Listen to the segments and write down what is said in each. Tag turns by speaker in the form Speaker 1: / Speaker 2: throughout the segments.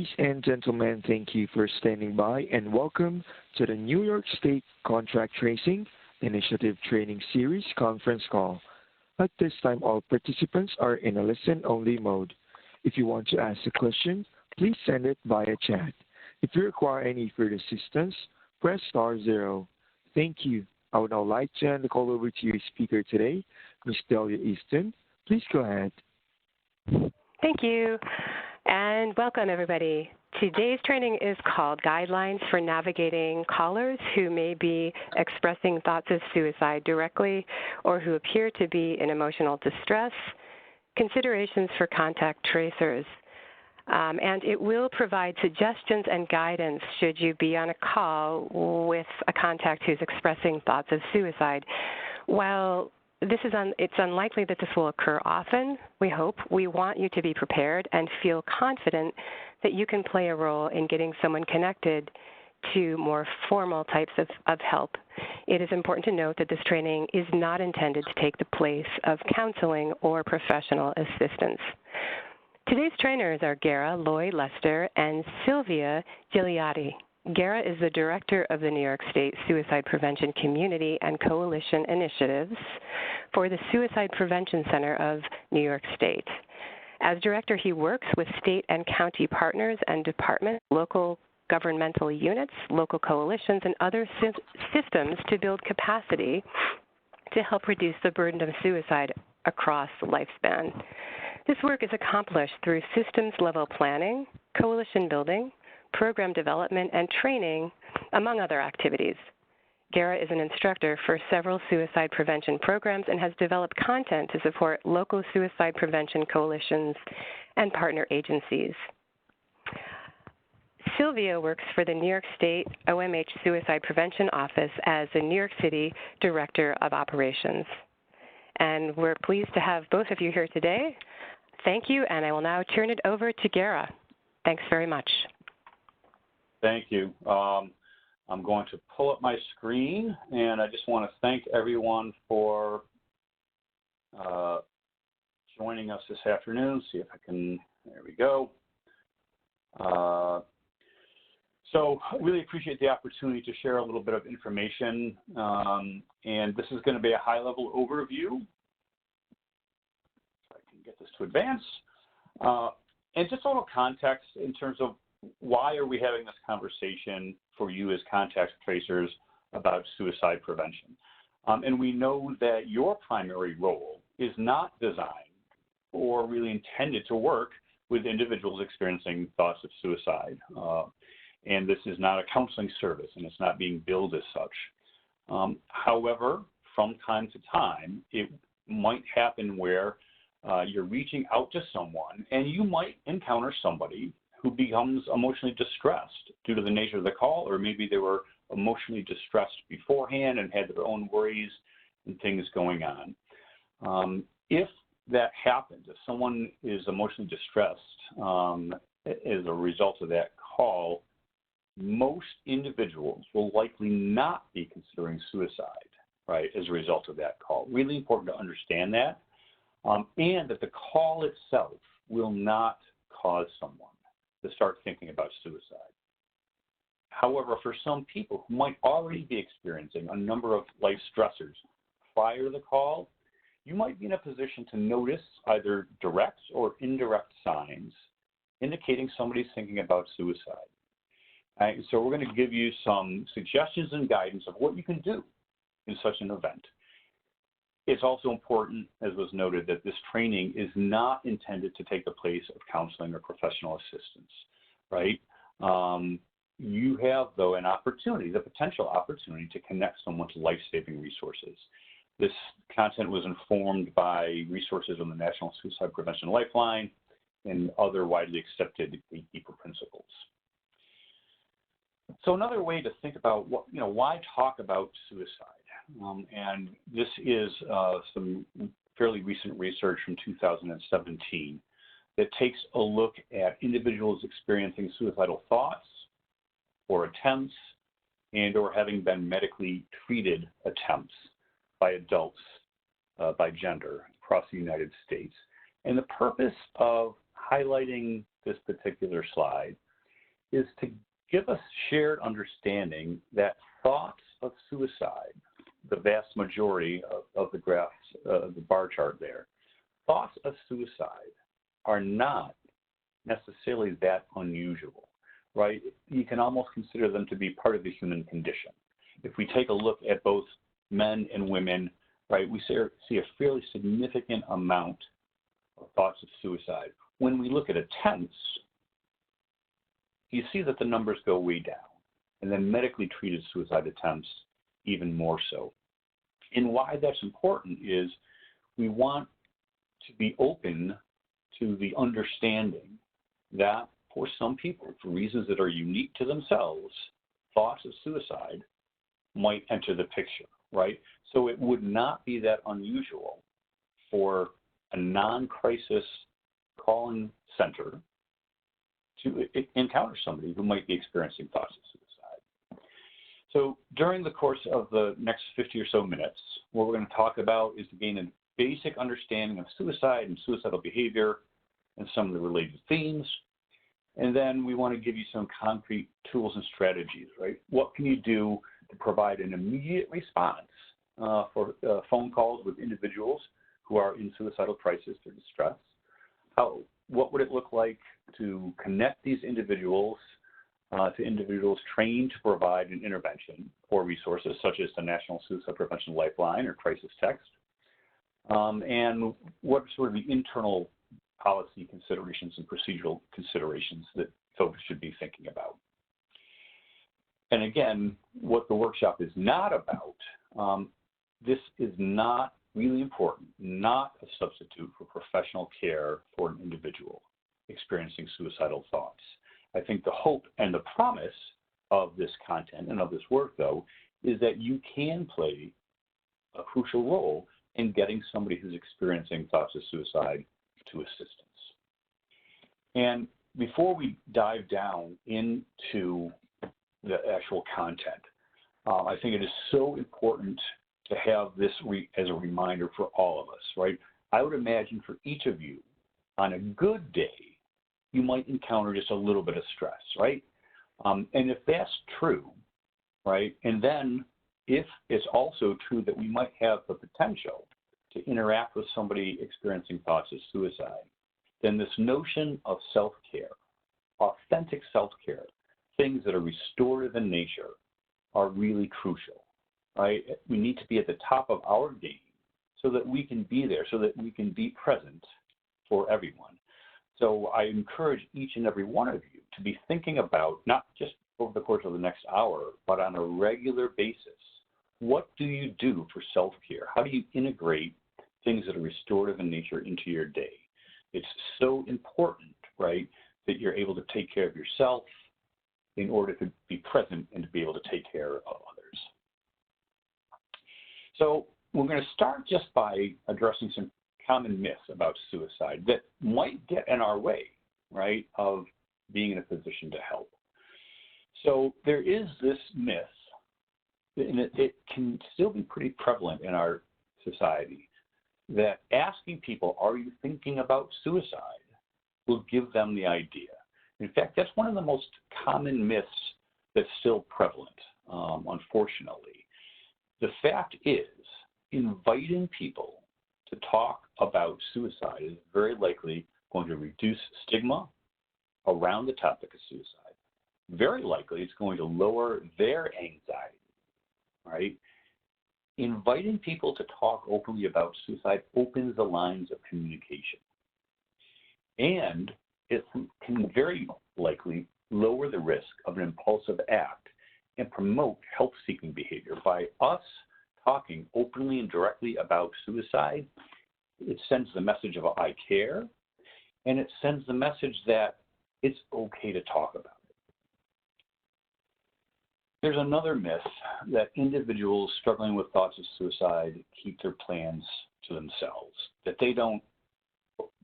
Speaker 1: Ladies and gentlemen, thank you for standing by and welcome to the New York State Contract Tracing Initiative Training Series conference call. At this time, all participants are in a listen-only mode. If you want to ask a question, please send it via chat. If you require any further assistance, press *0. Thank you. I would now like to hand the call over to your speaker today, Ms. Delia Easton. Please go ahead.
Speaker 2: Thank you, and welcome everybody. Today's training is called Guidelines for Navigating Callers Who May Be Expressing Thoughts of Suicide Directly or Who Appear to Be in Emotional Distress, Considerations for Contact Tracers. And it will provide suggestions and guidance should you be on a call with a contact who's expressing thoughts of suicide. While it's unlikely that this will occur often, we hope. We want you to be prepared and feel confident that you can play a role in getting someone connected to more formal types of help. It is important to note that this training is not intended to take the place of counseling or professional assistance. Today's trainers are Gara Lloyd Lester and Sylvia Gigliotti. Gara is the director of the New York State Suicide Prevention Community and Coalition Initiatives for the Suicide Prevention Center of New York State. As director, he works with state and county partners and departments, local governmental units, local coalitions, and other systems to build capacity to help reduce the burden of suicide across the lifespan. This work is accomplished through systems-level planning, coalition building, program development, and training, among other activities. Gara is an instructor for several suicide prevention programs and has developed content to support local suicide prevention coalitions and partner agencies. Sylvia works for the New York State OMH Suicide Prevention Office as the New York City Director of Operations. And we're pleased to have both of you here today. Thank you, and I will now turn it over to Gara. Thanks very much.
Speaker 3: Thank you. I'm going to pull up my screen, and I just want to thank everyone for joining us this afternoon. See if I can, there we go. So really appreciate the opportunity to share a little bit of information, and this is going to be a high-level overview. If I can get this to advance. And just a little context in terms of why are we having this conversation for you as contact tracers about suicide prevention? And we know that your primary role is not designed or really intended to work with individuals experiencing thoughts of suicide. And this is not a counseling service, and it's not being billed as such. However, from time to time, it might happen where you're reaching out to someone, and you might encounter somebody who becomes emotionally distressed due to the nature of the call, or maybe they were emotionally distressed beforehand and had their own worries and things going on. If that happens, if someone is emotionally distressed as a result of that call, most individuals will likely not be considering suicide, right, as a result of that call. Really important to understand that, and that the call itself will not cause someone to start thinking about suicide. However, for some people who might already be experiencing a number of life stressors prior to the call, you might be in a position to notice either direct or indirect signs indicating somebody's thinking about suicide. So we're going to give you some suggestions and guidance of what you can do in such an event. It's also important, as was noted, that this training is not intended to take the place of counseling or professional assistance, right? You have, though, an opportunity, the potential opportunity to connect someone to life-saving resources. This content was informed by resources on the National Suicide Prevention Lifeline and other widely accepted Gatekeeper principles. So another way to think about why talk about suicide? And this is some fairly recent research from 2017 that takes a look at individuals experiencing suicidal thoughts or attempts and or having been medically treated attempts by adults by gender across the United States. And the purpose of highlighting this particular slide is to give us shared understanding that thoughts of suicide, the vast majority of the graphs, the bar chart there, thoughts of suicide are not necessarily that unusual, right? You can almost consider them to be part of the human condition. If we take a look at both men and women, right, we see a fairly significant amount of thoughts of suicide. When we look at attempts, you see that the numbers go way down, and then medically treated suicide attempts even more so. And why that's important is we want to be open to the understanding that for some people, for reasons that are unique to themselves, thoughts of suicide might enter the picture, right? So it would not be that unusual for a non-crisis calling center to encounter somebody who might be experiencing thoughts of suicide. So during the course of the next 50 or so minutes, what we're going to talk about is to gain a basic understanding of suicide and suicidal behavior and some of the related themes. And then we want to give you some concrete tools and strategies, right? What can you do to provide an immediate response for phone calls with individuals who are in suicidal crisis or distress? What would it look like to connect these individuals to individuals trained to provide an intervention or resources such as the National Suicide Prevention Lifeline or Crisis Text? And what are sort of the internal policy considerations and procedural considerations that folks should be thinking about? And again, what the workshop is not about, this is not really important, not a substitute for professional care for an individual experiencing suicidal thoughts. I think the hope and the promise of this content and of this work, though, is that you can play a crucial role in getting somebody who's experiencing thoughts of suicide to assistance. And before we dive down into the actual content, I think it is so important to have this as a reminder for all of us, right? I would imagine for each of you, on a good day, you might encounter just a little bit of stress, right? And if that's true, right, and then if it's also true that we might have the potential to interact with somebody experiencing thoughts of suicide, then this notion of self-care, authentic self-care, things that are restorative in nature, are really crucial, right? We need to be at the top of our game so that we can be there, so that we can be present for everyone. So I encourage each and every one of you to be thinking about, not just over the course of the next hour, but on a regular basis, what do you do for self-care? How do you integrate things that are restorative in nature into your day? It's so important, right, that you're able to take care of yourself in order to be present and to be able to take care of others. So we're going to start just by addressing some common myths about suicide that might get in our way, right, of being in a position to help. So there is this myth, and it can still be pretty prevalent in our society, that asking people, are you thinking about suicide, will give them the idea. In fact, that's one of the most common myths that's still prevalent, unfortunately. The fact is, inviting people to talk about suicide is very likely going to reduce stigma around the topic of suicide. Very likely it's going to lower their anxiety, right? Inviting people to talk openly about suicide opens the lines of communication. And it can very likely lower the risk of an impulsive act and promote help-seeking behavior. By us talking openly and directly about suicide, it sends the message of I care, and it sends the message that it's okay to talk about it. There's another myth that individuals struggling with thoughts of suicide keep their plans to themselves, that they don't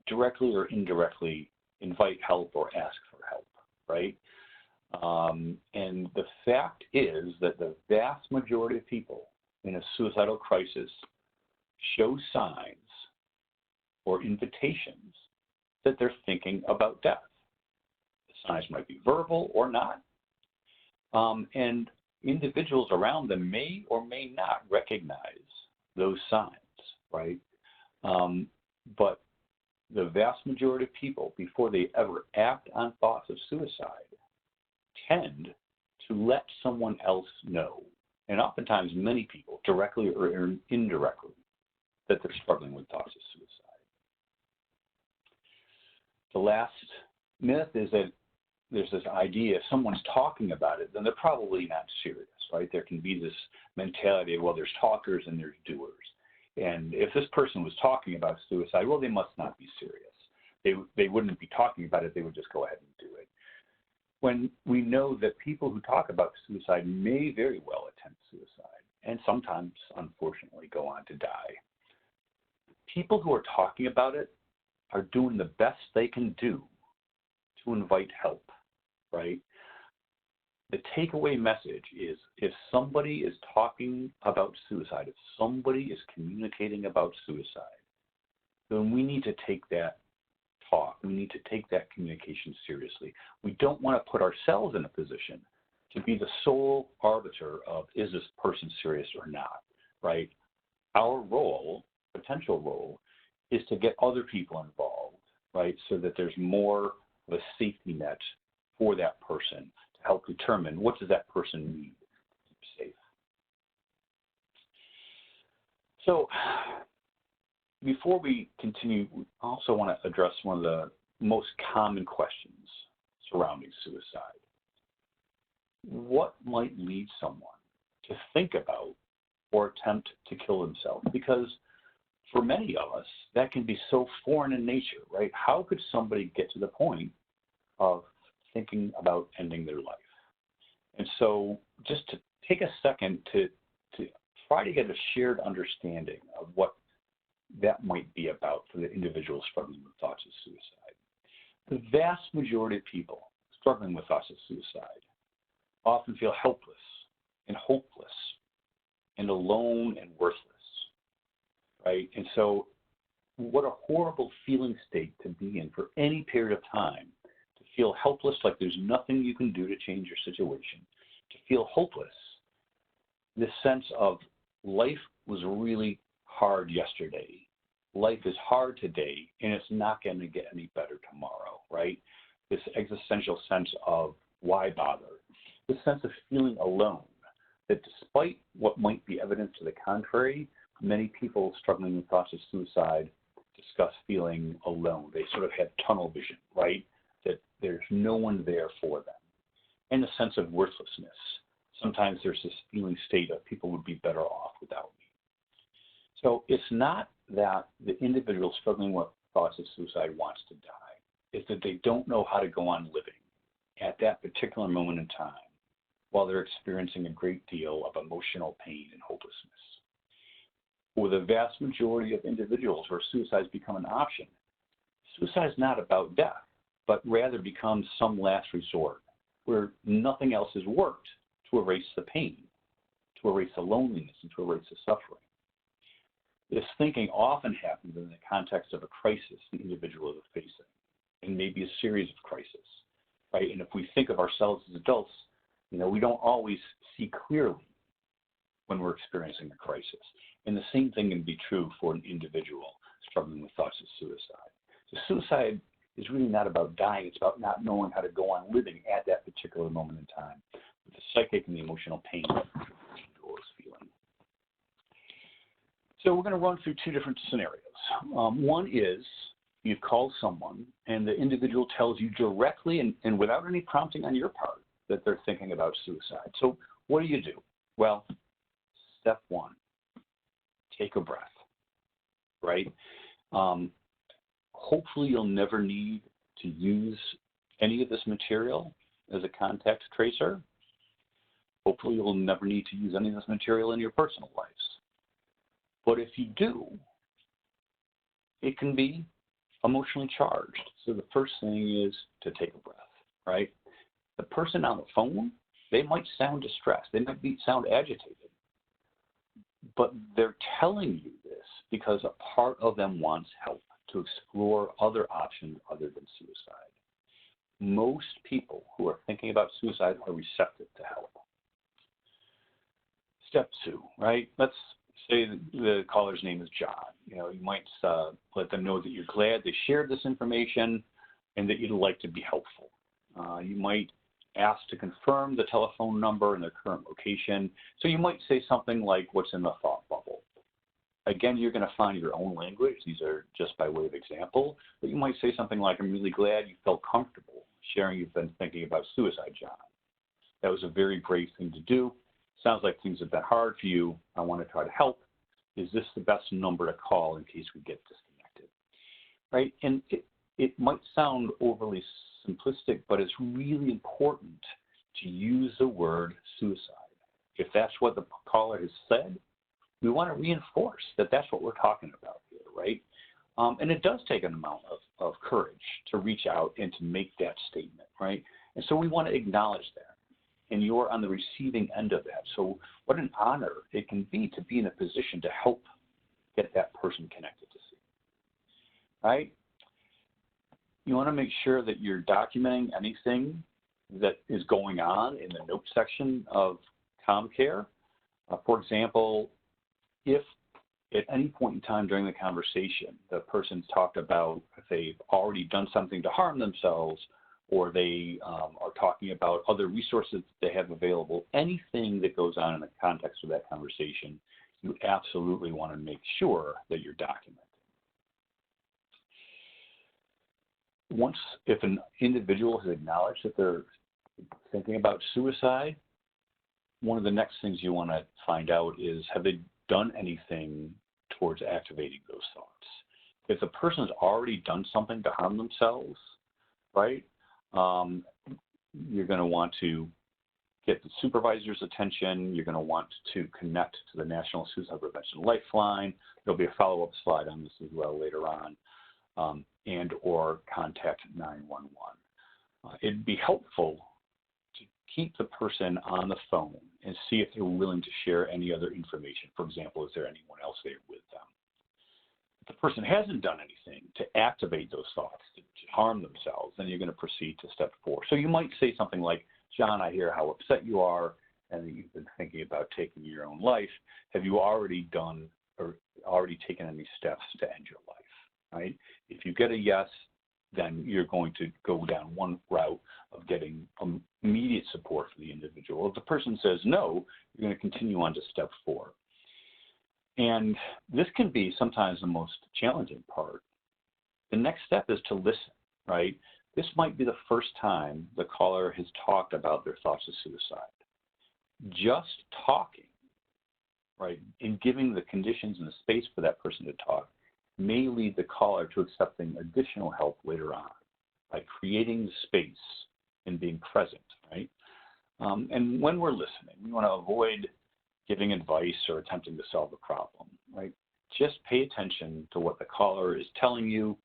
Speaker 3: directly or indirectly invite help or ask for help, right? And the fact is that the vast majority of people in a suicidal crisis show signs or invitations that they're thinking about death. signs might be verbal or not. And individuals around them may or may not recognize those signs, right? But the vast majority of people, before they ever act on thoughts of suicide, tend to let someone else know, and oftentimes many people, directly or indirectly, that they're struggling with thoughts of suicide. The last myth is that there's this idea if someone's talking about it, then they're probably not serious, right? There can be this mentality of, well, there's talkers and there's doers. And if this person was talking about suicide, well, they must not be serious. They wouldn't be talking about it. They would just go ahead and do it. When we know that people who talk about suicide may very well attempt suicide and sometimes, unfortunately, go on to die. People who are talking about it are doing the best they can do to invite help, right? The takeaway message is if somebody is talking about suicide, if somebody is communicating about suicide, then we need to take that talk, we need to take that communication seriously. We don't want to put ourselves in a position to be the sole arbiter of is this person serious or not, right? Our role, potential role, is to get other people involved, right, so that there's more of a safety net for that person to help determine what does that person need to keep safe. So before we continue, we also want to address one of the most common questions surrounding suicide. What might lead someone to think about or attempt to kill themselves? Because for many of us, that can be so foreign in nature, right? How could somebody get to the point of thinking about ending their life? And so just to take a second to try to get a shared understanding of what that might be about for the individual struggling with thoughts of suicide. The vast majority of people struggling with thoughts of suicide often feel helpless and hopeless and alone and worthless, right? And so what a horrible feeling state to be in for any period of time, to feel helpless, like there's nothing you can do to change your situation, to feel hopeless, this sense of life was really hard yesterday, life is hard today, and it's not going to get any better tomorrow, right? This existential sense of why bother? This sense of feeling alone, that despite what might be evidence to the contrary, many people struggling with thoughts of suicide discuss feeling alone. They sort of have tunnel vision, right? That there's no one there for them. And a sense of worthlessness. Sometimes there's this feeling state of people would be better off without me. So it's not that the individual struggling with thoughts of suicide wants to die. It's that they don't know how to go on living at that particular moment in time while they're experiencing a great deal of emotional pain and hopelessness. For the vast majority of individuals where suicides become an option, suicide is not about death, but rather becomes some last resort where nothing else has worked to erase the pain, to erase the loneliness, and to erase the suffering. This thinking often happens in the context of a crisis the individual is facing, and maybe a series of crises, right? And if we think of ourselves as adults, we don't always see clearly when we're experiencing a crisis. And the same thing can be true for an individual struggling with thoughts of suicide. So suicide is really not about dying. It's about not knowing how to go on living at that particular moment in time with the psychic and the emotional pain that the individual is feeling. So we're going to run through two different scenarios. One is you've called someone and the individual tells you directly and without any prompting on your part that they're thinking about suicide. So what do? Well, step one, take a breath, right? Hopefully you'll never need to use any of this material as a contact tracer. Hopefully you'll never need to use any of this material in your personal lives. But if you do, it can be emotionally charged. So the first thing is to take a breath, right? The person on the phone, they might sound distressed. They might sound agitated. But they're telling you this because a part of them wants help to explore other options other than suicide. most people who are thinking about suicide are receptive to help. Step 2, right? Let's say the caller's name is John. You might let them know that you're glad they shared this information and that you'd like to be helpful. You might ask to confirm the telephone number and their current location. So you might say something like, what's in the thought bubble? Again, you're going to find your own language. These are just by way of example. But you might say something like, I'm really glad you felt comfortable sharing you've been thinking about suicide, John. That was a very brave thing to do. Sounds like things have been hard for you. I want to try to help. Is this the best number to call in case we get disconnected? Right? And it might sound overly simplistic, but it's really important to use the word suicide. If that's what the caller has said, we want to reinforce that that's what we're talking about here, right? And it does take an amount of courage to reach out and to make that statement, right? And so we want to acknowledge that. And you're on the receiving end of that. So what an honor it can be to be in a position to help get that person connected to see, right? You want to make sure that you're documenting anything that is going on in the notes section of CommCare. For example, if at any point in time during the conversation, the person's talked about if they've already done something to harm themselves, or they are talking about other resources they have available, anything that goes on in the context of that conversation, you absolutely want to make sure that you're documenting. If an individual has acknowledged that they're thinking about suicide, one of the next things you want to find out is, have they done anything towards activating those thoughts? If the person's already done something to harm themselves, right, you're going to want to get the supervisor's attention. You're going to want to connect to the National Suicide Prevention Lifeline. There'll be a follow-up slide on this as well later on, and or contact 911. It'd be helpful to keep the person on the phone and see if they're willing to share any other information. For example, is there anyone else there with them? If the person hasn't done anything to activate those thoughts, to harm themselves, then you're going to proceed to step 4. So you might say something like, John, I hear how upset you are and that you've been thinking about taking your own life. Have you already done or already taken any steps to end your life, right? If you get a yes, then you're going to go down one route of getting immediate support for the individual. If the person says no, you're going to continue on to step 4. And this can be sometimes the most challenging part. The next step is to listen, right? This might be the first time the caller has talked about their thoughts of suicide. Just talking, right, and giving the conditions and the space for that person to talk may lead the caller to accepting additional help later on by creating the space and being present, right? And when we're listening, we want to avoid giving advice or attempting to solve a problem, right? Just pay attention to what the caller is telling you,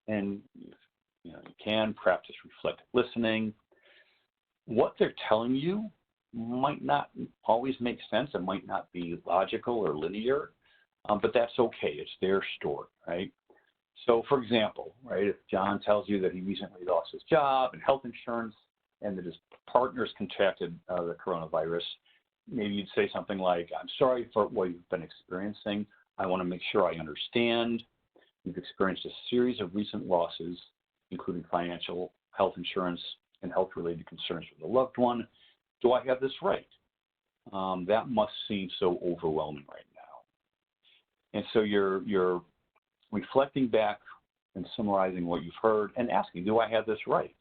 Speaker 3: and you can practice reflective listening. What they're telling you might not always make sense. It might not be logical or linear, but that's okay. It's their story, right? So, for example, right, if John tells you that he recently lost his job and health insurance and that his partner's contracted the coronavirus, maybe you'd say something like, I'm sorry for what you've been experiencing. I want to make sure I understand. You've experienced a series of recent losses, including financial, health insurance, and health-related concerns with a loved one. Do I have this right? That must seem so overwhelming right now. And so you're reflecting back and summarizing what you've heard and asking, do I have this right?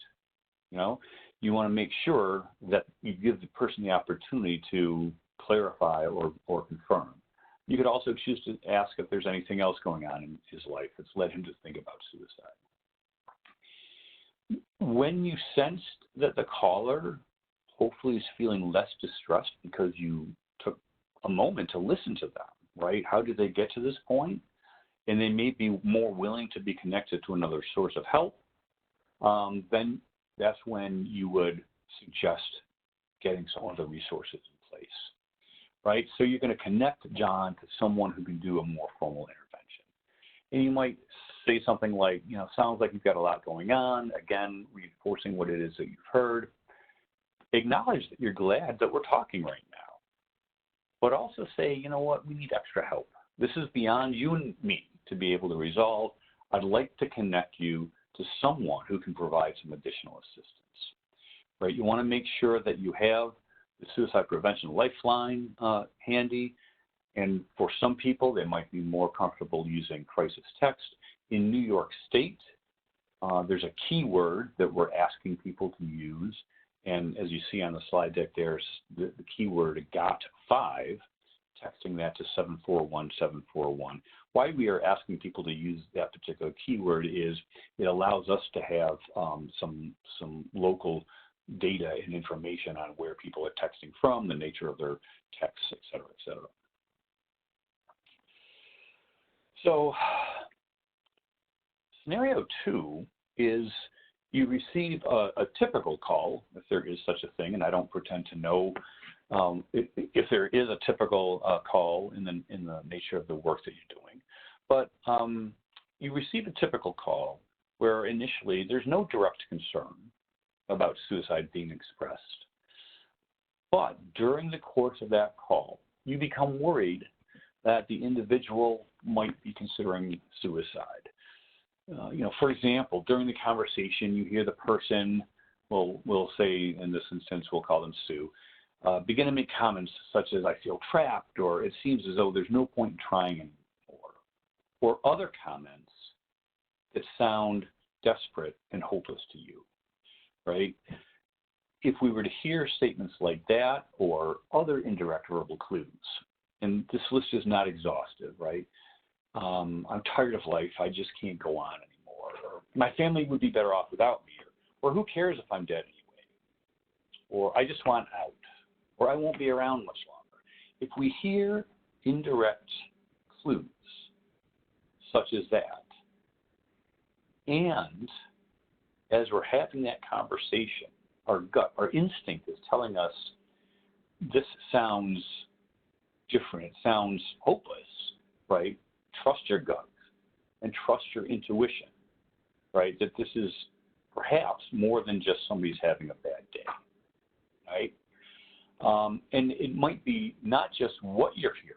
Speaker 3: You want to make sure that you give the person the opportunity to clarify or confirm. You could also choose to ask if there's anything else going on in his life that's led him to think about suicide. When you sensed that the caller hopefully is feeling less distressed because you took a moment to listen to them, right? How did they get to this point? And they may be more willing to be connected to another source of help, then that's when you would suggest getting some of the resources in place, right? So you're going to connect John to someone who can do a more formal intervention. And you might say something like, sounds like you've got a lot going on, again, reinforcing what it is that you've heard. Acknowledge that you're glad that we're talking right now, but also say, you know what, we need extra help. This is beyond you and me to be able to resolve. I'd like to connect you to someone who can provide some additional assistance, right? You want to make sure that you have the suicide prevention lifeline handy. And for some people, they might be more comfortable using crisis text. In New York State, there's a keyword that we're asking people to use. And as you see on the slide deck, there's the keyword GOT5, texting that to 741-741. Why we are asking people to use that particular keyword is it allows us to have some local data and information on where people are texting from, the nature of their texts, et cetera, et cetera. So scenario 2 is you receive a typical call, if there is such a thing, and I don't pretend to know if there is a typical call in the nature of the work that you're doing. But you receive a typical call where initially there's no direct concern about suicide being expressed. But during the course of that call, you become worried that the individual might be considering suicide. For example, during the conversation, you hear the person, we'll say in this instance, we'll call them Sue, begin to make comments such as, I feel trapped, or it seems as though there's no point in trying anymore, or other comments that sound desperate and hopeless to you, right? If we were to hear statements like that or other indirect verbal clues, and this list is not exhaustive, right? I'm tired of life, I just can't go on anymore, or my family would be better off without me, or who cares if I'm dead anyway, or I just want out, or I won't be around much longer. If we hear indirect clues such as that, and as we're having that conversation, our gut, our instinct is telling us this sounds different, it sounds hopeless, right? Trust your gut and trust your intuition, right? That this is perhaps more than just somebody's having a bad day, right? And it might be not just what you're hearing,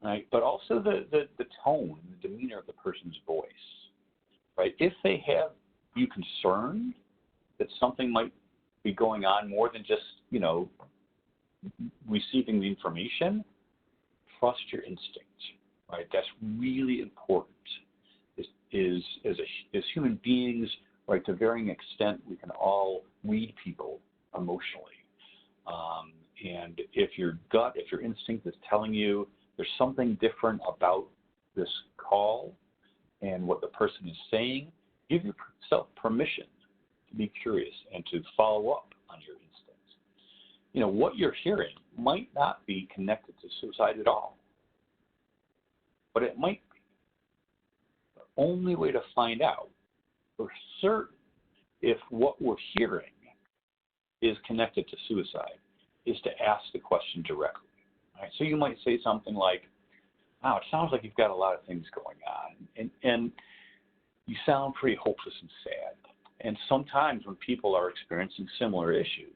Speaker 3: right? But also the tone, the demeanor of the person's voice, right? If they have you concerned that something might be going on more than just, receiving the information, trust your instinct, right? That's really important. Is as human beings, right, to varying extent, we can all read people emotionally. And if your gut, if your instinct is telling you there's something different about this call and what the person is saying, give yourself permission to be curious and to follow up on your instincts. What you're hearing might not be connected to suicide at all, but it might be. The only way to find out for certain if what we're hearing is connected to suicide is to ask the question directly. Right? So you might say something like, wow, it sounds like you've got a lot of things going on, and you sound pretty hopeless and sad. And sometimes when people are experiencing similar issues,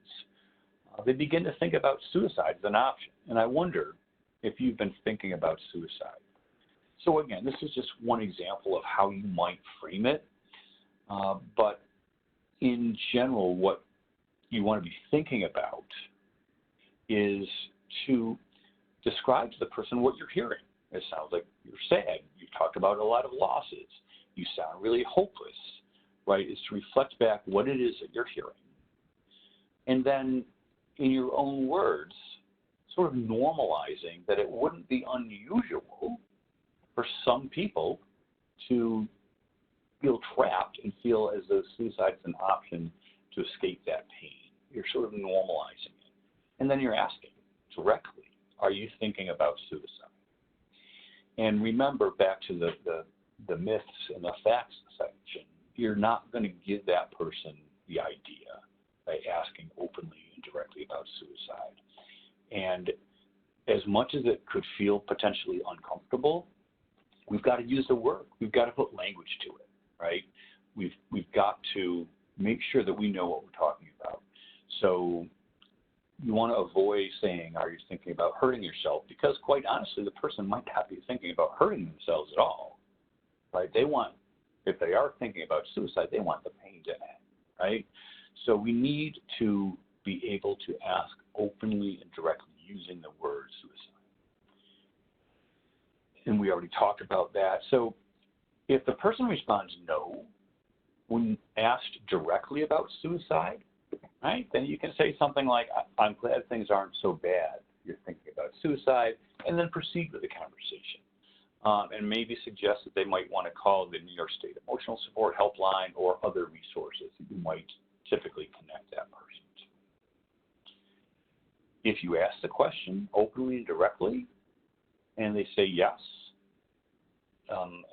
Speaker 3: they begin to think about suicide as an option. And I wonder if you've been thinking about suicide. So again, this is just one example of how you might frame it. But in general, what you want to be thinking about is to describe to the person what you're hearing. It sounds like you're sad. You've talked about a lot of losses. You sound really hopeless, right? Is to reflect back what it is that you're hearing. And then in your own words, sort of normalizing that it wouldn't be unusual for some people to feel trapped and feel as though suicide is an option to escape that pain. You're sort of normalizing it. And then you're asking directly, are you thinking about suicide? And remember, back to the myths and the facts section, you're not going to give that person the idea by asking openly and directly about suicide. And as much as it could feel potentially uncomfortable, we've got to use the word. We've got to put language to it, right? We've got to make sure that we know what we're talking about. So you want to avoid saying, are you thinking about hurting yourself? Because quite honestly, the person might not be thinking about hurting themselves at all, right? If they are thinking about suicide, they want the pain to end, right? So we need to be able to ask openly and directly using the word suicide. And we already talked about that. So if the person responds no, when asked directly about suicide, right, then you can say something like, I'm glad things aren't so bad. You're thinking about suicide, and then proceed with the conversation. And maybe suggest that they might want to call the New York State Emotional Support Helpline or other resources that you might typically connect that person to. If you ask the question openly and directly, and they say yes,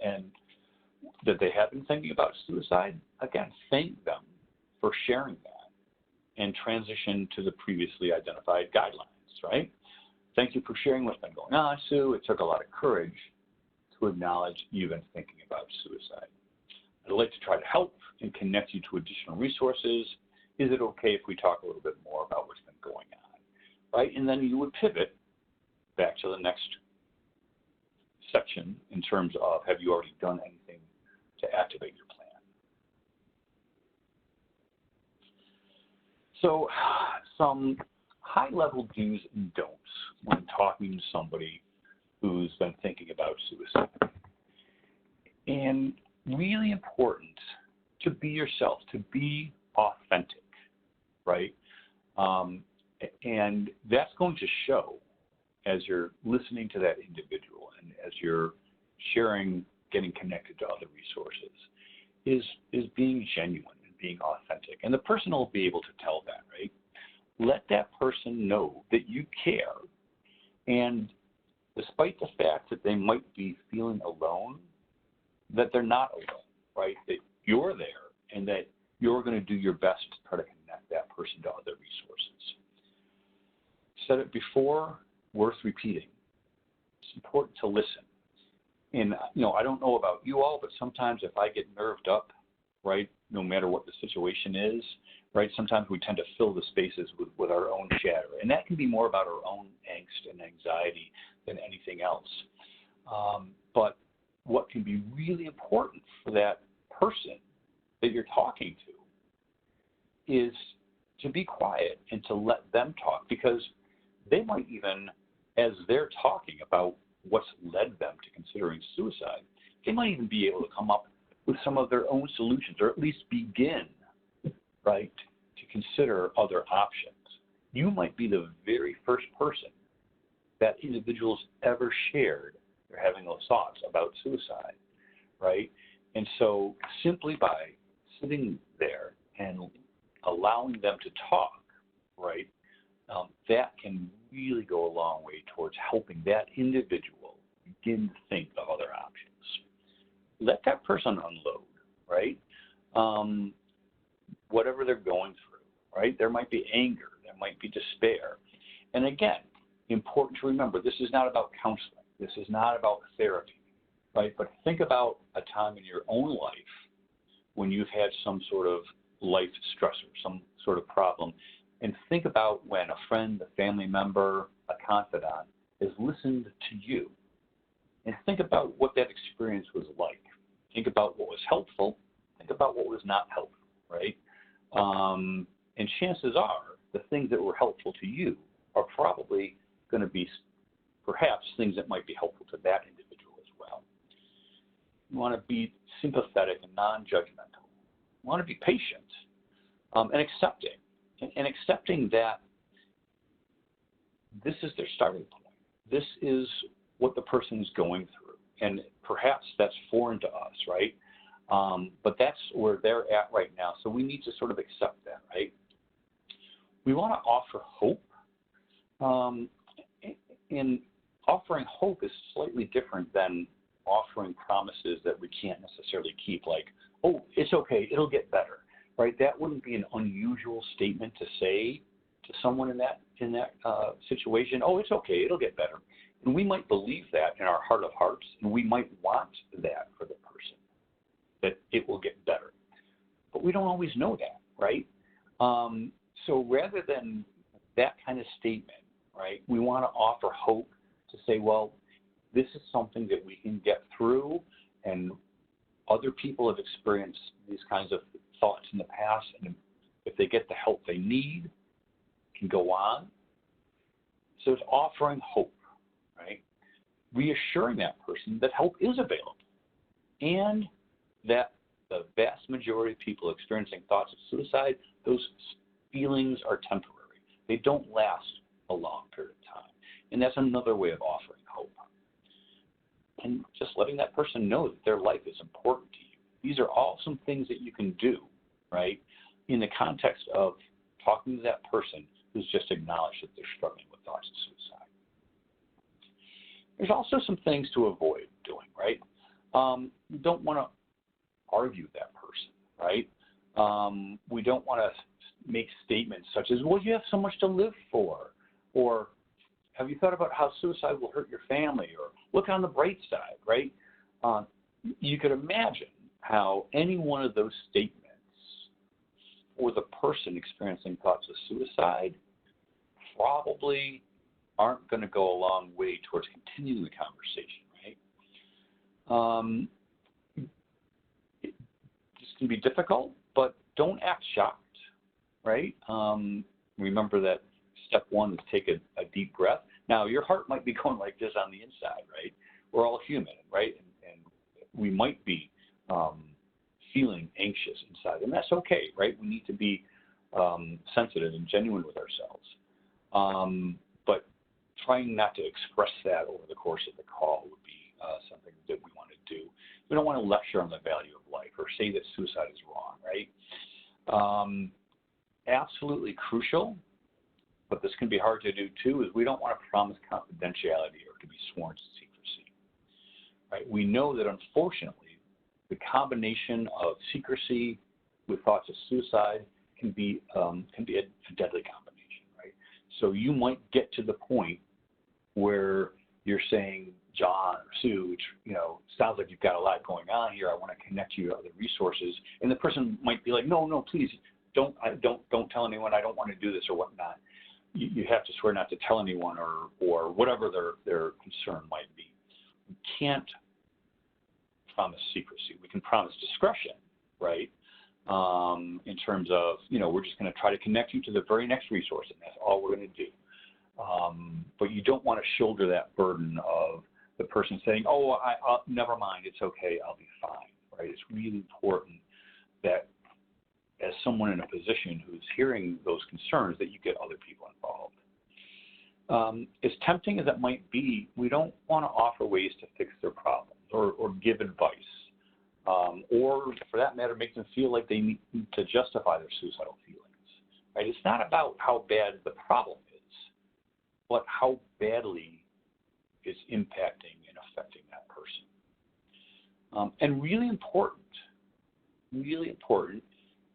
Speaker 3: and that they have been thinking about suicide, again, thank them for sharing that and transition to the previously identified guidelines, right? Thank you for sharing what's been going on, Sue. It took a lot of courage to acknowledge you've been thinking about suicide. I'd like to try to help and connect you to additional resources. Is it okay if we talk a little bit more about what's been going on, right? And then you would pivot back to the next section in terms of, have you already done anything to activate your plan? So some high-level do's and don'ts when talking to somebody who's been thinking about suicide. And really important to be yourself, to be authentic, right? And that's going to show as you're listening to that individual and as you're sharing, getting connected to other resources, is being genuine and being authentic. And the person will be able to tell that, right? Let that person know that you care. And despite the fact that they might be feeling alone, that they're not alone, right? That you're there and that you're going to do your best to try to connect that person to other resources. Said it before, worth repeating. It's important to listen. And, I don't know about you all, but sometimes if I get nerved up, right, no matter what the situation is, right, sometimes we tend to fill the spaces with our own chatter. And that can be more about our own angst and anxiety than anything else. But what can be really important for that person that you're talking to is to be quiet and to let them talk, because they might even, as they're talking about what's led them to considering suicide, they might even be able to come up with some of their own solutions, or at least begin, right, to consider other options. You might be the very first person that individuals ever shared they're having those thoughts about suicide, right? And so simply by sitting there and allowing them to talk, right, that can really go a long way towards helping that individual begin to think of other options. Let that person unload, right? Whatever they're going through, right? There might be anger, there might be despair. And again, important to remember, this is not about counseling. This is not about therapy, right? But think about a time in your own life when you've had some sort of life stressor, some sort of problem, and think about when a friend, a family member, a confidant has listened to you. And think about what that experience was like. Think about what was helpful. Think about what was not helpful, right? And chances are the things that were helpful to you are probably going to be perhaps things that might be helpful to that individual as well. You want to be sympathetic and non-judgmental. You want to be patient and accepting. And accepting that this is their starting point. This is what the person's going through. And perhaps that's foreign to us, right? But that's where they're at right now. So we need to sort of accept that, right? We want to offer hope. And offering hope is slightly different than offering promises that we can't necessarily keep, like, oh, it's okay, it'll get better, right? That wouldn't be an unusual statement to say to someone in that situation, oh, it's okay, it'll get better. And we might believe that in our heart of hearts, and we might want that for the person, that it will get better. But we don't always know that, right? So rather than that kind of statement, right, we want to offer hope to say, well, this is something that we can get through, and other people have experienced these kinds of thoughts in the past, and if they get the help they need, can go on. So it's offering hope, right? Reassuring that person that help is available, and that the vast majority of people experiencing thoughts of suicide, those feelings are temporary. They don't last a long period of time. And that's another way of offering hope. And just letting that person know that their life is important to you. These are all some things that you can do, right, in the context of talking to that person who's just acknowledged that they're struggling with thoughts of suicide. There's also some things to avoid doing, right? You don't want to argue that person, right? We don't want to make statements such as, well, you have so much to live for, or have you thought about how suicide will hurt your family, or look on the bright side, right? You could imagine how any one of those statements for the person experiencing thoughts of suicide probably aren't going to go a long way towards continuing the conversation, right? This can be difficult, but don't act shocked, right? Remember that step one is take a deep breath. Now, your heart might be going like this on the inside, right? We're all human, right? And we might be feeling anxious inside, and that's okay, right? We need to be sensitive and genuine with ourselves. But trying not to express that over the course of the call would be something that we want to do. We don't want to lecture on the value of life or say that suicide is wrong, right? Absolutely crucial, but this can be hard to do too, is we don't want to promise confidentiality or to be sworn to secrecy, right? We know that unfortunately, the combination of secrecy with thoughts of suicide can be a deadly combination, right? So you might get to the point where you're saying, John or Sue, which, sounds like you've got a lot going on here. I want to connect you to other resources. And the person might be like, no, please don't tell anyone. I don't want to do this or whatnot. You have to swear not to tell anyone or whatever their concern might be. We can't promise secrecy. We can promise discretion, right? In terms of, we're just going to try to connect you to the very next resource, and that's all we're going to do. But you don't want to shoulder that burden of the person saying, oh, I'll never mind, it's okay, I'll be fine, right? It's really important that as someone in a position who's hearing those concerns, that you get other people involved. As tempting as it might be, we don't want to offer ways to fix their problems or give advice, or for that matter, make them feel like they need to justify their suicidal feelings, right? It's not about how bad the problem is, but how badly it's impacting and affecting that person. And really important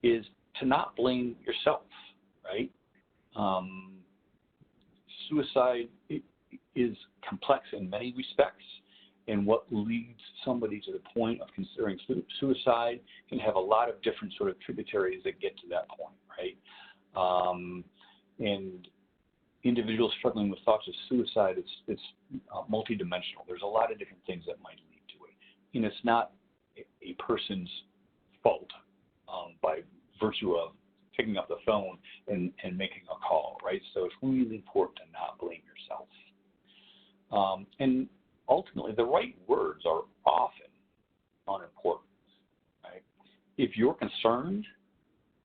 Speaker 3: is to not blame yourself, right? Suicide is complex in many respects, and what leads somebody to the point of considering suicide can have a lot of different sort of tributaries that get to that point, right? And individuals struggling with thoughts of suicide, it's multidimensional. There's a lot of different things that might lead to it. And it's not a person's fault by virtue of picking up the phone and making a call, right? So it's really important to not blame yourself. And ultimately, the right words are often unimportant, right? If you're concerned,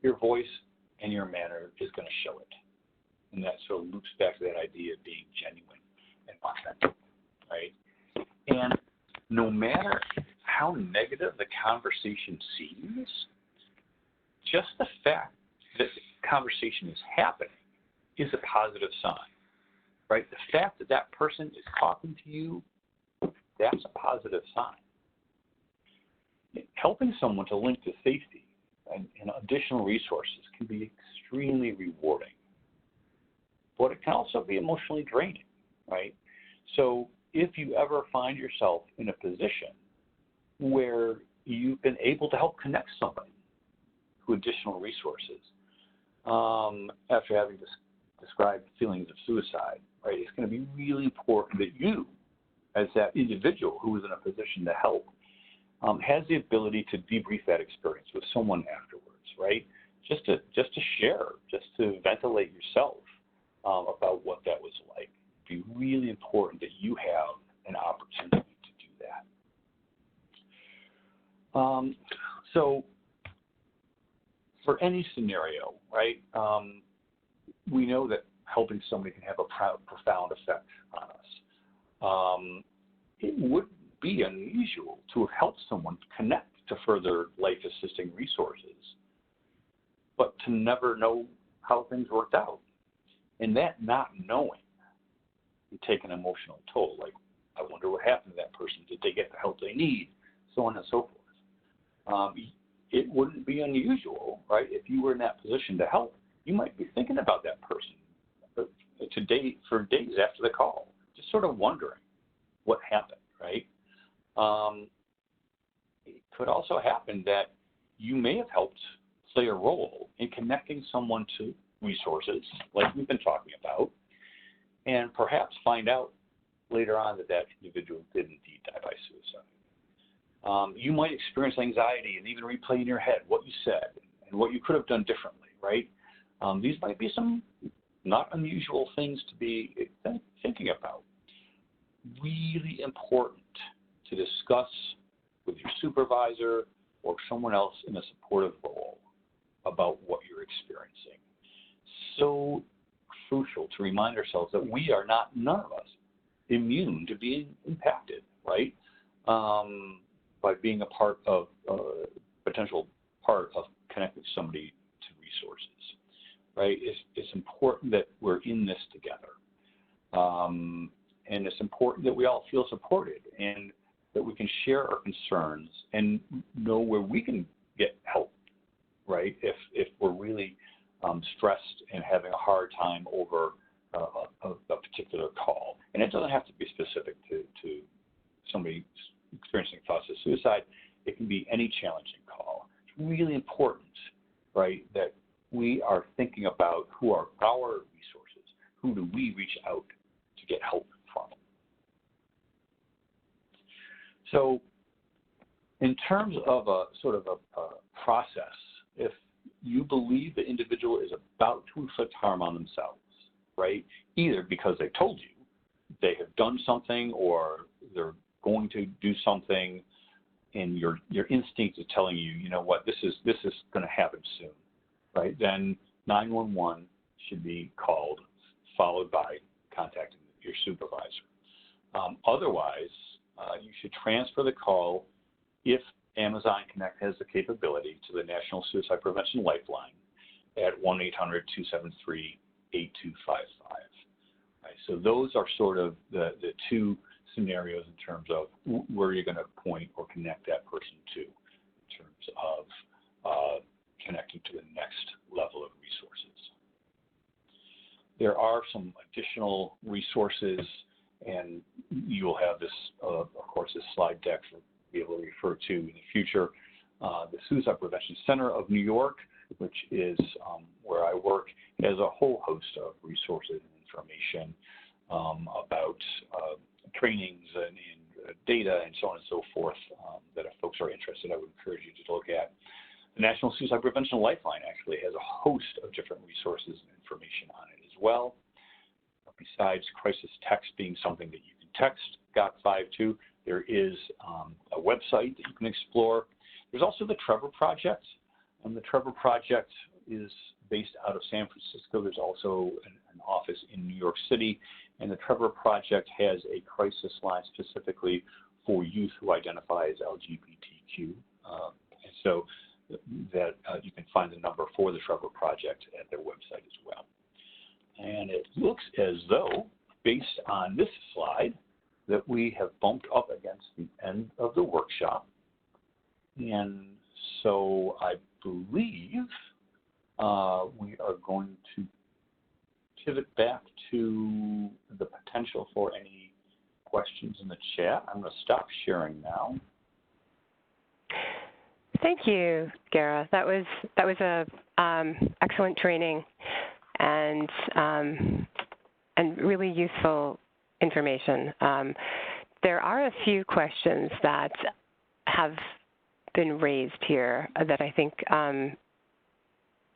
Speaker 3: your voice and your manner is going to show it. And that sort of loops back to that idea of being genuine and authentic, right? And no matter how negative the conversation seems, just the fact that the conversation is happening is a positive sign, right? The fact that that person is talking to you, that's a positive sign. Helping someone to link to safety and additional resources can be extremely rewarding. but it can also be emotionally draining, right? So if you ever find yourself in a position where you've been able to help connect somebody to additional resources after having described feelings of suicide, right, it's going to be really important that you, as that individual who is in a position to help, has the ability to debrief that experience with someone afterwards, right? Just to share, just to ventilate yourself about what that was like. It'd be really important that you have an opportunity to do that. So for any scenario, right, we know that helping somebody can have a profound effect on us. It would be unusual to have helped someone connect to further life-assisting resources, but to never know how things worked out. And that not knowing can take an emotional toll. Like, I wonder what happened to that person. Did they get the help they need? So on and so forth. It wouldn't be unusual, right? If you were in that position to help, you might be thinking about that person for days after the call, just sort of wondering what happened, right? It could also happen that you may have helped play a role in connecting someone to resources, like we've been talking about, and perhaps find out later on that that individual did indeed die by suicide. You might experience anxiety and even replay in your head what you said and what you could have done differently, right? These might be some not unusual things to be thinking about. Really important to discuss with your supervisor or someone else in a supportive role about what you're experiencing. So crucial to remind ourselves that we are none of us, immune to being impacted, right? By being a potential part of connecting somebody to resources, right? It's important that we're in this together. And it's important that we all feel supported and that we can share our concerns and know where we can get help, right? If we're really stressed and having a hard time over a particular call. And it doesn't have to be specific to somebody experiencing thoughts of suicide. It can be any challenging call. It's really important, right, that we are thinking about who are our resources. Who do we reach out to get help from? So in terms of a sort of a process, if you believe the individual is about to inflict harm on themselves, right, either because they told you they have done something or they're going to do something, and your instinct is telling you, you know what, this is going to happen soon, right? Then 911 should be called, followed by contacting your supervisor. Otherwise, you should transfer the call, if Amazon Connect has the capability, to the National Suicide Prevention Lifeline at 1-800-273-8255. Right, so those are sort of the two scenarios in terms of where you're going to point or connect that person to in terms of connecting to the next level of resources. There are some additional resources, and you'll have this, of course, this slide deck to be able to refer to in the future. The Suicide Prevention Center of New York, which is where I work, has a whole host of resources and information about trainings and data and so on and so forth that if folks are interested, I would encourage you to look at. The National Suicide Prevention Lifeline actually has a host of different resources and information on it as well. Besides crisis text being something that you can text GOT5 to, there is a website that you can explore. There's also the Trevor Project. The Trevor Project is based out of San Francisco. There's also an office in New York City. And the Trevor Project has a crisis line specifically for youth who identify as LGBTQ. And so that you can find the number for the Trevor Project at their website as well. And it looks as though, based on this slide, that we have bumped up against the end of the workshop. And so I believe we are going to pivot back to the potential for any questions in the chat. I'm going to stop sharing now.
Speaker 2: Thank you, Gara. That was a excellent training and really useful information. There are a few questions that have been raised here that I think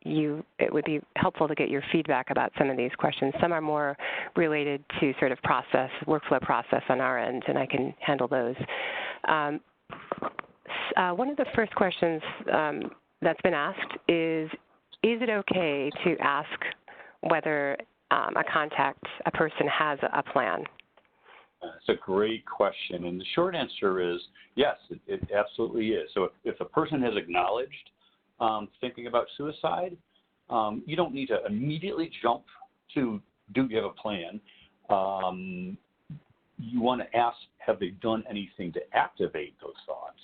Speaker 2: it would be helpful to get your feedback about some of these questions. Some are more related to sort of workflow process on our end, and I can handle those. One of the first questions that's been asked is it okay to ask whether a person has a plan?
Speaker 3: It's a great question, and the short answer is yes, it absolutely is. So if a person has acknowledged thinking about suicide, you don't need to immediately jump to, do you have a plan? You want to ask, have they done anything to activate those thoughts?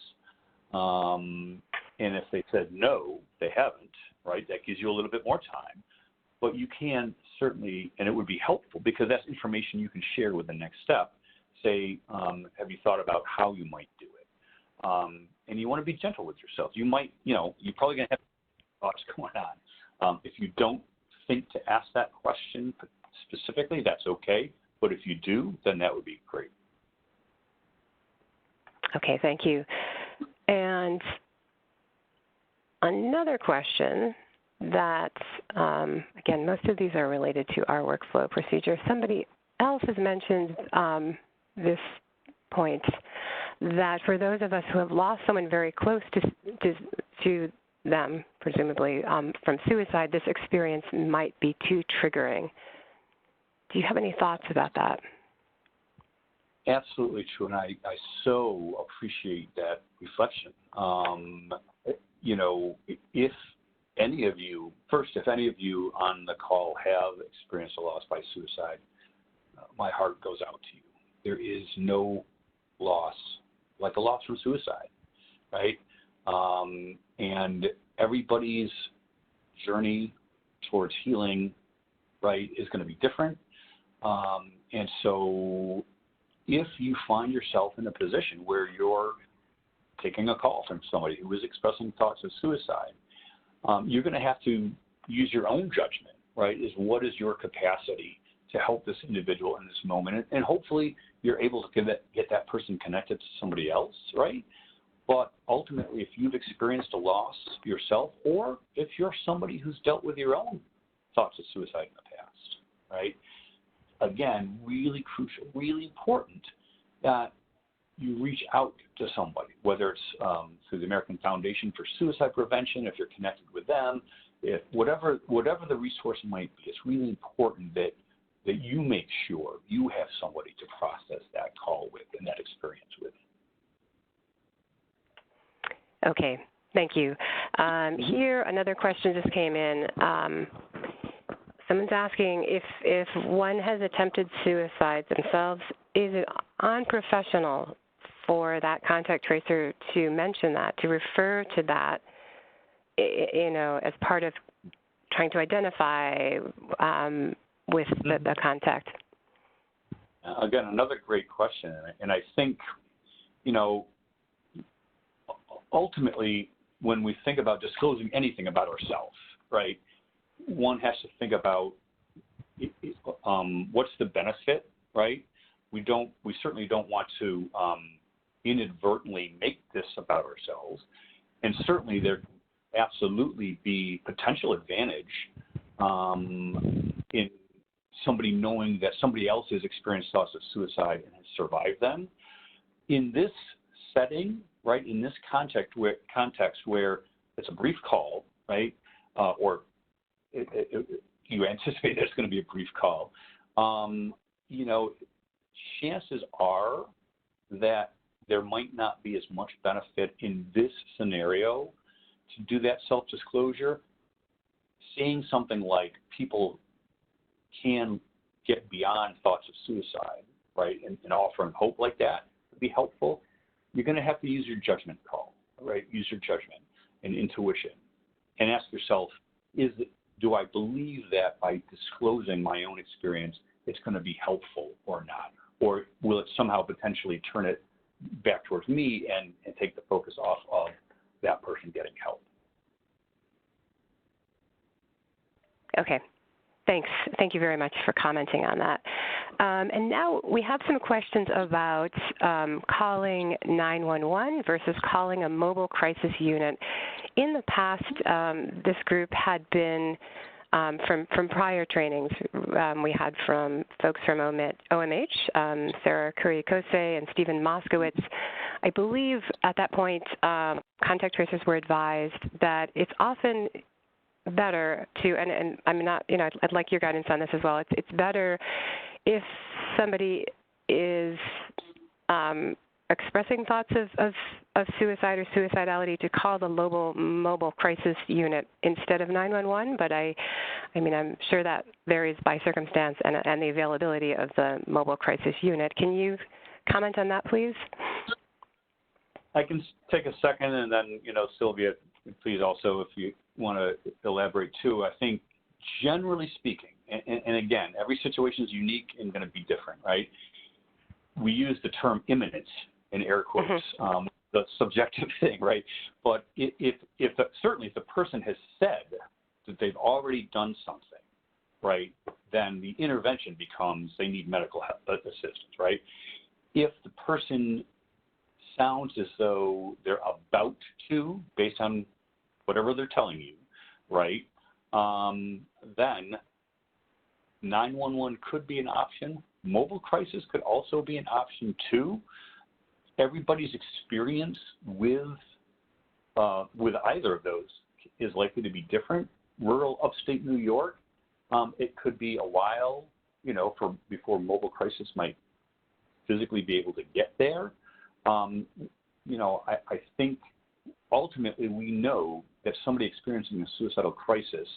Speaker 3: And if they said no, they haven't, right? That gives you a little bit more time. But you can certainly, and it would be helpful because that's information you can share with the next step. Say, have you thought about how you might do it? And you want to be gentle with yourself. You might, you're probably going to have thoughts going on. If you don't think to ask that question specifically, that's okay. But if you do, then that would be great.
Speaker 2: Okay, thank you. And another question that, again, most of these are related to our workflow procedure. Somebody else has mentioned this point that for those of us who have lost someone very close to them, presumably from suicide, this experience might be too triggering. Do you have any thoughts about that?
Speaker 3: Absolutely true, and I so appreciate that reflection. If any of you on the call have experienced a loss by suicide, my heart goes out to you. There is no loss like a loss from suicide, right? And everybody's journey towards healing, right, is going to be different. And so if you find yourself in a position where you're taking a call from somebody who is expressing thoughts of suicide, you're going to have to use your own judgment, right? Is what is your capacity to help this individual in this moment? And hopefully you're able to get that person connected to somebody else, right? But ultimately, if you've experienced a loss yourself, or if you're somebody who's dealt with your own thoughts of suicide in the past, right? Again, really crucial, really important that you reach out to somebody, whether it's through the American Foundation for Suicide Prevention, if you're connected with them, if whatever the resource might be. It's really important that you make sure you have somebody to process that call with and that experience with.
Speaker 2: Okay, thank you. Here, another question just came in. Someone's asking if one has attempted suicide themselves, is it unprofessional for that contact tracer to mention that, to refer to that, as part of trying to identify with the contact?
Speaker 3: Again, another great question, and I think, ultimately, when we think about disclosing anything about ourselves, right, one has to think about what's the benefit, right? We certainly don't want to inadvertently make this about ourselves, and certainly there absolutely be potential advantage in somebody knowing that somebody else has experienced thoughts of suicide and has survived them. In this setting, right, in this context where it's a brief call, right, or you anticipate there's going to be a brief call, chances are that there might not be as much benefit in this scenario to do that self-disclosure. Saying something like people can get beyond thoughts of suicide, right, and offering hope like that would be helpful. You're going to have to use your judgment call, right? Use your judgment and intuition and ask yourself, is do I believe that by disclosing my own experience, it's going to be helpful or not? Or will it somehow potentially turn it back towards me and take the focus off of that person getting help?
Speaker 2: Okay. Thanks. Thank you very much for commenting on that. And now we have some questions about calling 911 versus calling a mobile crisis unit. In the past, this group had been, from prior trainings, we had from folks from OMH, Sarah Curry-Kose and Stephen Moskowitz. I believe at that point, contact tracers were advised that it's often better to, and I'm not, I'd like your guidance on this as well. It's better if somebody is expressing thoughts of suicide or suicidality to call the mobile crisis unit instead of 911. But I'm sure that varies by circumstance and the availability of the mobile crisis unit. Can you comment on that, please?
Speaker 3: I can take a second, and then Sylvia, please also, if you want to elaborate too. I think generally speaking, and again, every situation is unique and going to be different, right? We use the term imminence in air quotes, the subjective thing, right? But certainly if the person has said that they've already done something, right, then the intervention becomes they need medical assistance, right? If the person sounds as though they're about to, based on whatever they're telling you, right, then 911 could be an option. Mobile crisis could also be an option too. Everybody's experience with either of those is likely to be different. Rural upstate New York, it could be a while, before mobile crisis might physically be able to get there. I think ultimately we know that somebody experiencing a suicidal crisis,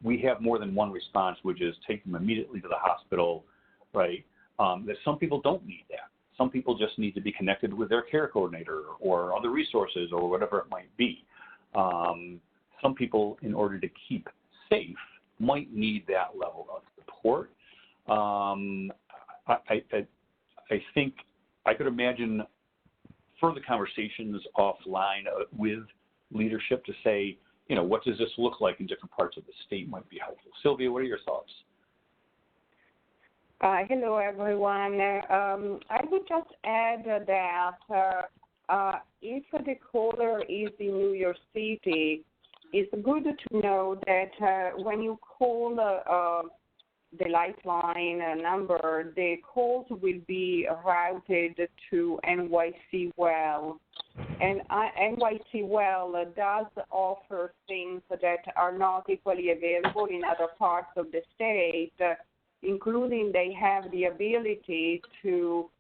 Speaker 3: we have more than one response, which is take them immediately to the hospital, right? That some people don't need that. Some people just need to be connected with their care coordinator or other resources or whatever it might be. Some people, in order to keep safe, might need that level of support. I think I could imagine further conversations offline with leadership to say, what does this look like in different parts of the state might be helpful. Sylvia, what are your thoughts?
Speaker 4: Hello, everyone. I would just add that if the caller is in New York City, it's good to know that when you call the Lifeline number, the calls will be routed to NYC Well. And NYC Well does offer things that are not equally available in other parts of the state, including they have the ability to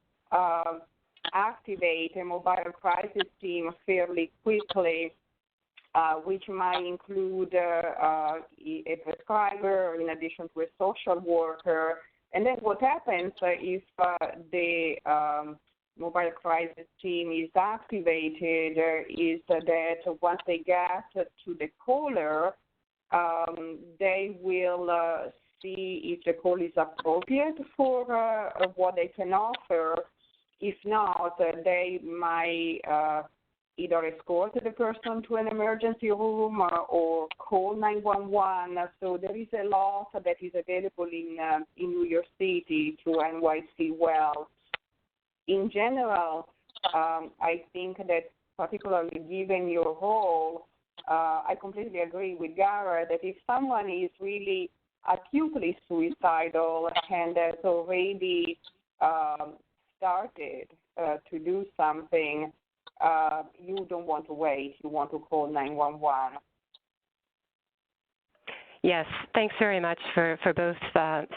Speaker 4: activate a mobile crisis team fairly quickly, which might include a prescriber in addition to a social worker. And then what happens if the mobile crisis team is activated is that once they get to the caller, they will see if the call is appropriate for what they can offer. If not, they might either escort the person to an emergency room or call 911. So there is a lot that is available in New York City through NYC Well. In general, I think that particularly given your role, I completely agree with Gara that if someone is really acutely suicidal and has already started to do something, you don't want to wait. You want to call 911.
Speaker 2: Yes, thanks very much for both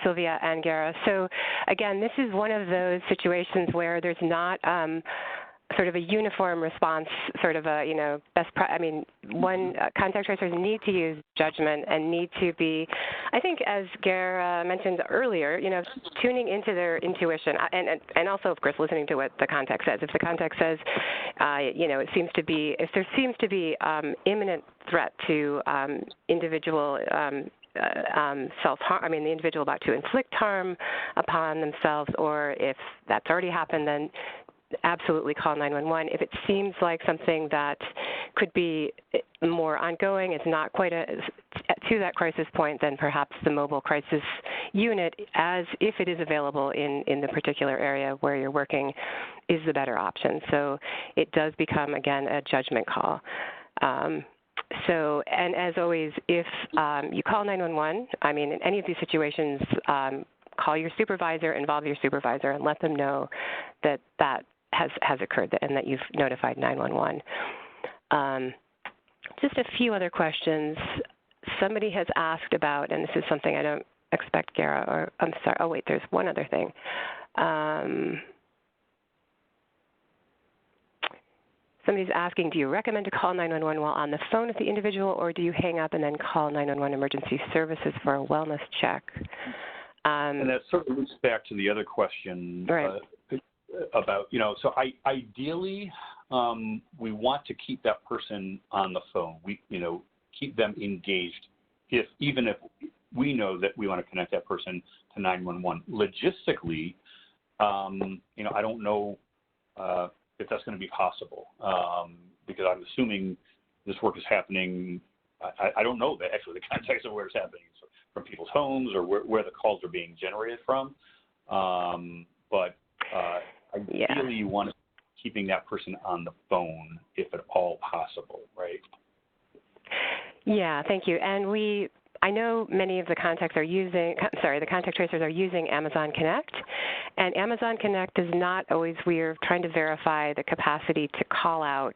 Speaker 2: Sylvia and Gara. So again, this is one of those situations where there's not sort of a uniform response, sort of a, contact tracers need to use judgment and need to be, I think as Gara mentioned earlier, tuning into their intuition and also, of course, listening to what the contact says. If the contact says, if there seems to be imminent threat to individual self-harm, the individual about to inflict harm upon themselves, or if that's already happened, then absolutely call 911. If it seems like something that could be more ongoing, it's not quite to that crisis point, then perhaps the mobile crisis unit, as if it is available in the particular area where you're working, is the better option. So it does become, again, a judgment call. And as always, if you call 911, in any of these situations, call your supervisor, involve your supervisor, and let them know that that has occurred and that you've notified 911. Just a few other questions. Somebody has asked about, and this is something I don't expect Gara, or I'm sorry, oh wait, there's one other thing. Somebody's asking, do you recommend to call 911 while on the phone with the individual, or do you hang up and then call 911 emergency services for a wellness check?
Speaker 3: And that sort of loops back to the other question,
Speaker 2: right.
Speaker 3: About, so ideally, we want to keep that person on the phone. We, keep them engaged, even if we know that we want to connect that person to 911. Logistically, I don't know if that's going to be possible, because I'm assuming this work is happening. I don't know that actually the context of where it's happening, so from people's homes or where the calls are being generated from. But ideally, you want to keeping that person on the phone if at all possible, right?
Speaker 2: Yeah, thank you. And I know many of the contact tracers are using Amazon Connect, and Amazon Connect is not always, we're trying to verify the capacity to call out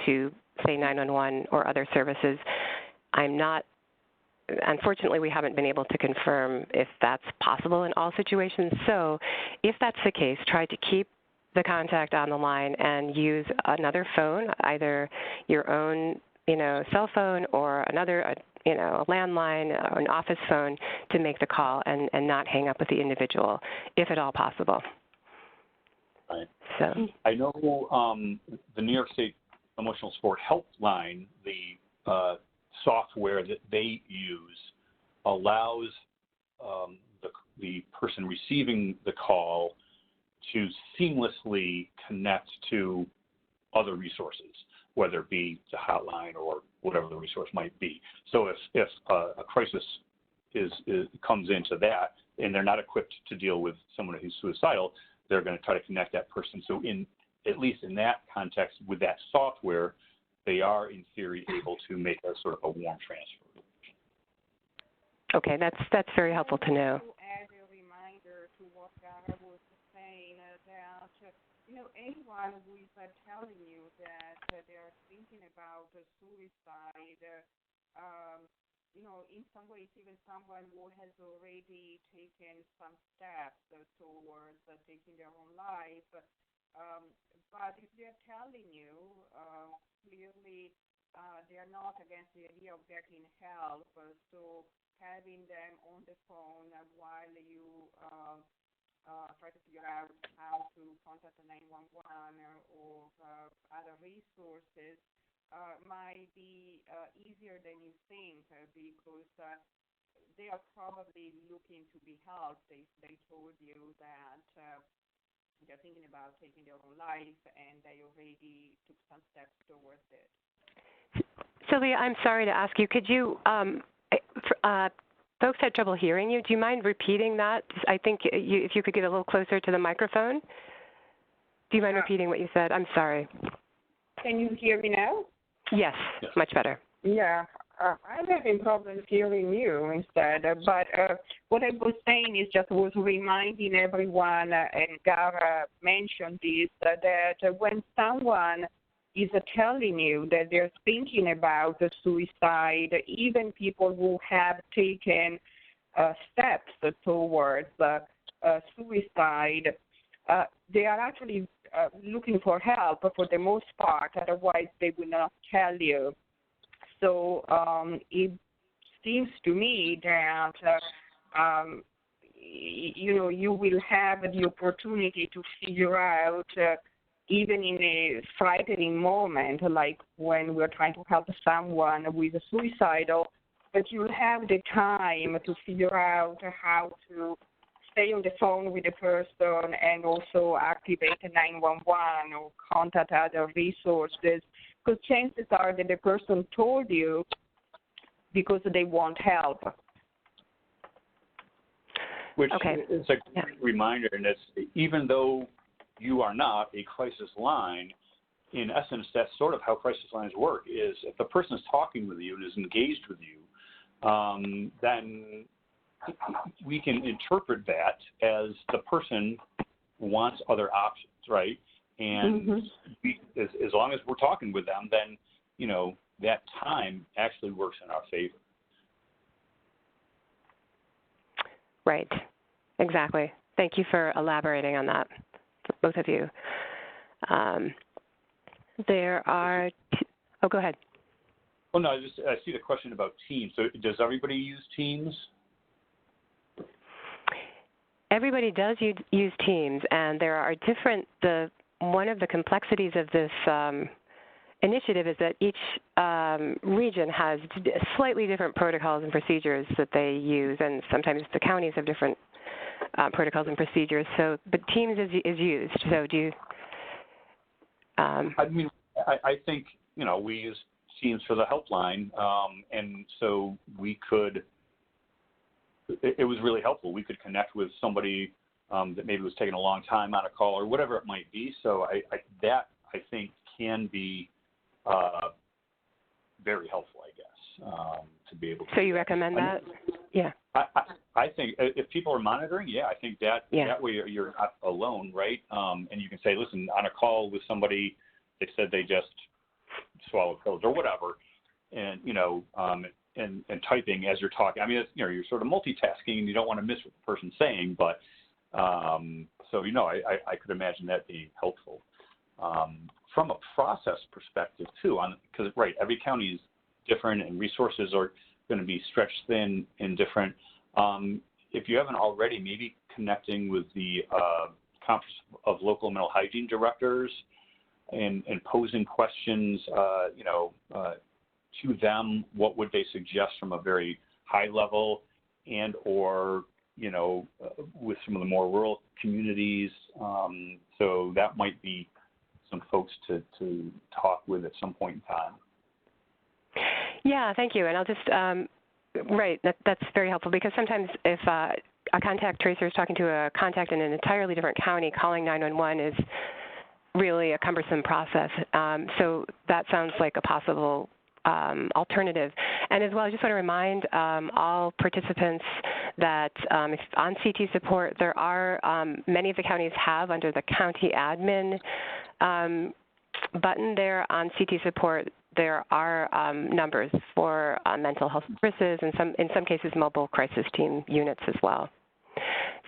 Speaker 2: to, say, 911 or other services. Unfortunately, we haven't been able to confirm if that's possible in all situations. So if that's the case, try to keep the contact on the line and use another phone, either your own cell phone or another, a landline or an office phone, to make the call and not hang up with the individual, if at all possible.
Speaker 3: Right.
Speaker 2: So
Speaker 3: I know the New York State Emotional Support Helpline, the software that they use allows the person receiving the call to seamlessly connect to other resources, whether it be the hotline or whatever the resource might be. So if a crisis comes into that and they're not equipped to deal with someone who's suicidal, they're going to try to connect that person. So at least in that context, with that software, they are in theory able to make a sort of a warm transfer.
Speaker 2: Okay, that's very helpful to know.
Speaker 4: As a reminder to what Gara was saying, that anyone who is telling you that they're thinking about suicide, in some ways, even someone who has already taken some steps towards taking their own life. But if they're telling you, clearly they are not against the idea of getting help. So having them on the phone while you try to figure out how to contact the 911 or other resources might be easier than you think, because they are probably looking to be helped. They told you that they're thinking about taking their own life, and they already took some steps towards it.
Speaker 2: Sylvia, I'm sorry to ask you, could you, folks had trouble hearing you. Do you mind repeating that? I think if you could get a little closer to the microphone. Do you mind repeating what you said? I'm sorry.
Speaker 4: Can you hear me now?
Speaker 2: Yes, much better.
Speaker 4: Yeah, I'm having problems hearing you instead. But what I was saying is just was reminding everyone, and Gara mentioned this, that when someone is telling you that they're thinking about suicide, even people who have taken steps towards suicide, they are actually looking for help for the most part, otherwise they will not tell you. So it seems to me that, you will have the opportunity to figure out even in a frightening moment, like when we're trying to help someone with a suicidal, but you'll have the time to figure out how to stay on the phone with the person and also activate 911 or contact other resources, because chances are that the person told you because they want help.
Speaker 3: Which is a great reminder, and it's, even though you are not a crisis line, in essence, that's sort of how crisis lines work, is if the person is talking with you and is engaged with you, then we can interpret that as the person wants other options, right? And as long as we're talking with them, then, that time actually works in our favor.
Speaker 2: Right. Exactly. Thank you for elaborating on that, both of you. There are go ahead.
Speaker 3: Oh, no, I see the question about Teams. So does everybody use Teams?
Speaker 2: Everybody does use Teams, and there are one of the complexities of this initiative is that each region has slightly different protocols and procedures that they use, and sometimes the counties have different protocols and procedures. So, but Teams is used. So do you?
Speaker 3: I mean, I think, we use Teams for the helpline, and so we could, it was really helpful. We could connect with somebody that maybe was taking a long time on a call or whatever it might be. So I think can be very helpful, I guess, to be able to.
Speaker 2: So you recommend that? Yeah.
Speaker 3: I think if people are monitoring, I think that way you're not alone, right? And you can say, listen, on a call with somebody, they said they just swallowed pills or whatever, and and typing as you're talking. I mean, it's, you're sort of multitasking, and you don't want to miss what the person's saying, but so I could imagine that being helpful. From a process perspective too, because every county is different and resources are going to be stretched thin and different. If you haven't already, maybe connecting with the Conference of Local Mental Hygiene Directors and posing questions, to them, what would they suggest from a very high level, and or with some of the more rural communities. So that might be some folks to talk with at some point in time.
Speaker 2: Yeah, thank you. And I'll just, that's very helpful, because sometimes if a contact tracer is talking to a contact in an entirely different county, calling 911 is really a cumbersome process. So that sounds like a possible alternative. And as well, I just want to remind all participants that if on CT support, there are, many of the counties have under the county admin button there on CT support, there are numbers for mental health services and in some cases mobile crisis team units as well.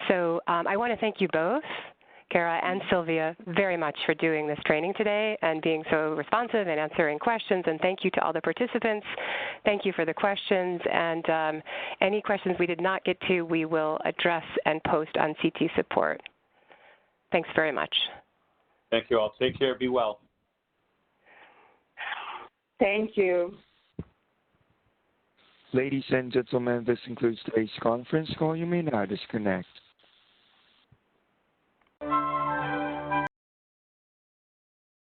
Speaker 2: So I want to thank you both, Kara and Sylvia, very much for doing this training today and being so responsive and answering questions. And thank you to all the participants. Thank you for the questions. And any questions we did not get to, we will address and post on CT support. Thanks very much.
Speaker 3: Thank you all. Take care. Be well.
Speaker 4: Thank you.
Speaker 1: Ladies and gentlemen, this concludes today's conference call. You may now disconnect.